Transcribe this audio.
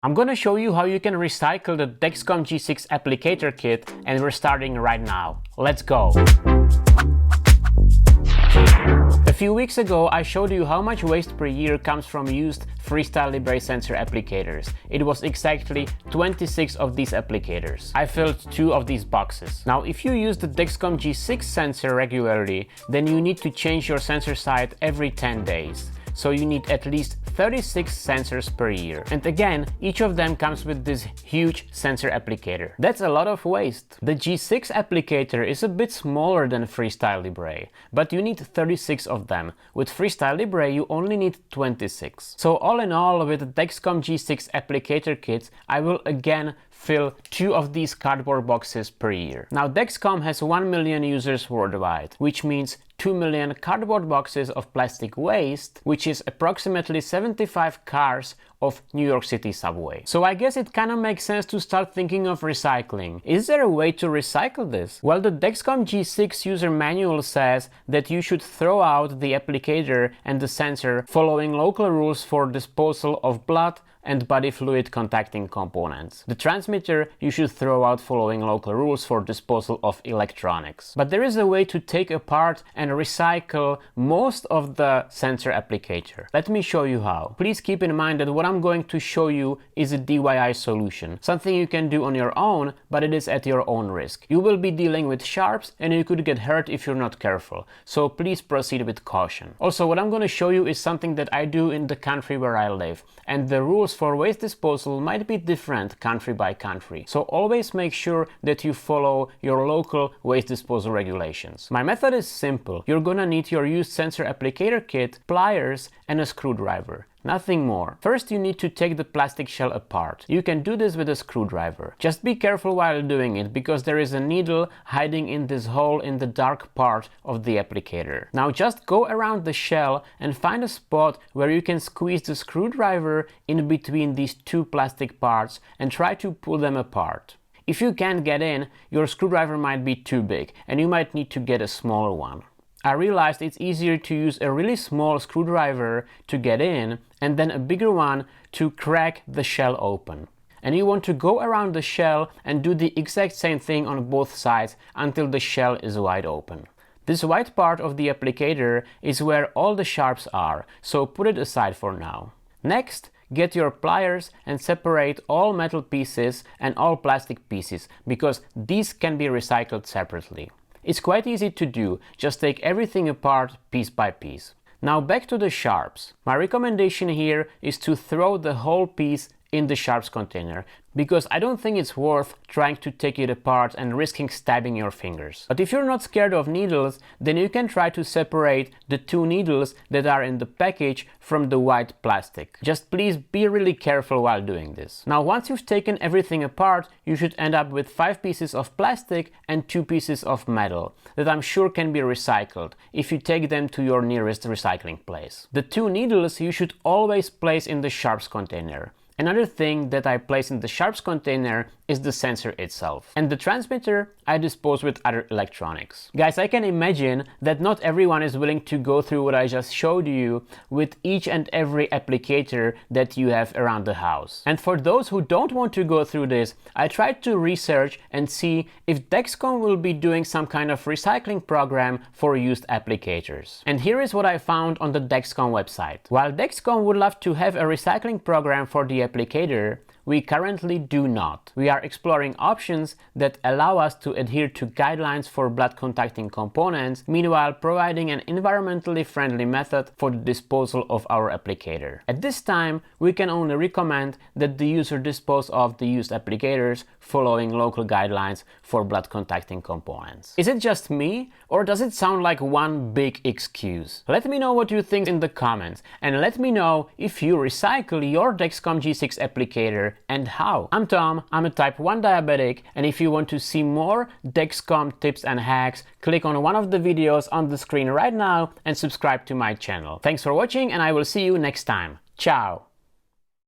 I'm gonna show you how you can recycle the Dexcom G6 applicator kit, and we're starting right now. Let's go! A few weeks ago I showed you how much waste per year comes from used Freestyle Libre sensor applicators. It was exactly 26 of these applicators. I filled 2 of these boxes. Now if you use the Dexcom G6 sensor regularly, then you need to change your sensor site every 10 days. So you need at least 36 sensors per year. And again, each of them comes with this huge sensor applicator. That's a lot of waste. The G6 applicator is a bit smaller than Freestyle Libre, but you need 36 of them. With Freestyle Libre, you only need 26. So all in all, with the Dexcom G6 applicator kit, I will again fill 2 of these cardboard boxes per year. Now Dexcom has 1 million users worldwide, which means 2 million cardboard boxes of plastic waste, which is approximately 75 cars of New York City subway. So I guess it kind of makes sense to start thinking of recycling. Is there a way to recycle this? Well, the Dexcom G6 user manual says that you should throw out the applicator and the sensor following local rules for disposal of blood and body fluid contacting components. The transmitter you should throw out following local rules for disposal of electronics. But there is a way to take apart and recycle most of the sensor applicator. Let me show you how. Please keep in mind that what I'm going to show you is a DIY solution, something you can do on your own, but it is at your own risk. You will be dealing with sharps and you could get hurt if you're not careful, so please proceed with caution. Also, what I'm going to show you is something that I do in the country where I live, and the rules for waste disposal might be different country by country, so always make sure that you follow your local waste disposal regulations. My method is simple. You're gonna need your used sensor applicator kit, pliers and a screwdriver. Nothing more. First, you need to take the plastic shell apart. You can do this with a screwdriver. Just be careful while doing it, because there is a needle hiding in this hole in the dark part of the applicator. Now just go around the shell and find a spot where you can squeeze the screwdriver in between these 2 plastic parts and try to pull them apart. If you can't get in, your screwdriver might be too big and you might need to get a smaller one. I realized it's easier to use a really small screwdriver to get in and then a bigger one to crack the shell open. And you want to go around the shell and do the exact same thing on both sides until the shell is wide open. This white part of the applicator is where all the sharps are, so put it aside for now. Next, get your pliers and separate all metal pieces and all plastic pieces, because these can be recycled separately. It's quite easy to do, just take everything apart piece by piece. Now back to the sharps. My recommendation here is to throw the whole piece in the sharps container, because I don't think it's worth trying to take it apart and risking stabbing your fingers. But if you're not scared of needles, then you can try to separate the 2 needles that are in the package from the white plastic. Just please be really careful while doing this. Now once you've taken everything apart, you should end up with 5 pieces of plastic and 2 pieces of metal that I'm sure can be recycled if you take them to your nearest recycling place. The 2 needles you should always place in the sharps container. Another thing that I place in the sharps container is the sensor itself. And the transmitter I dispose with other electronics. Guys, I can imagine that not everyone is willing to go through what I just showed you with each and every applicator that you have around the house. And for those who don't want to go through this, I tried to research and see if Dexcom will be doing some kind of recycling program for used applicators. And here is what I found on the Dexcom website. While Dexcom would love to have a recycling program for the applicator, we currently do not. We are exploring options that allow us to adhere to guidelines for blood contacting components, meanwhile providing an environmentally friendly method for the disposal of our applicator. At this time, we can only recommend that the user dispose of the used applicators following local guidelines for blood contacting components. Is it just me, or does it sound like one big excuse? Let me know what you think in the comments, and let me know if you recycle your Dexcom G6 applicator and how. I'm Tom, I'm a type 1 diabetic, and if you want to see more Dexcom tips and hacks, click on one of the videos on the screen right now and subscribe to my channel. Thanks for watching, and I will see you next time. Ciao!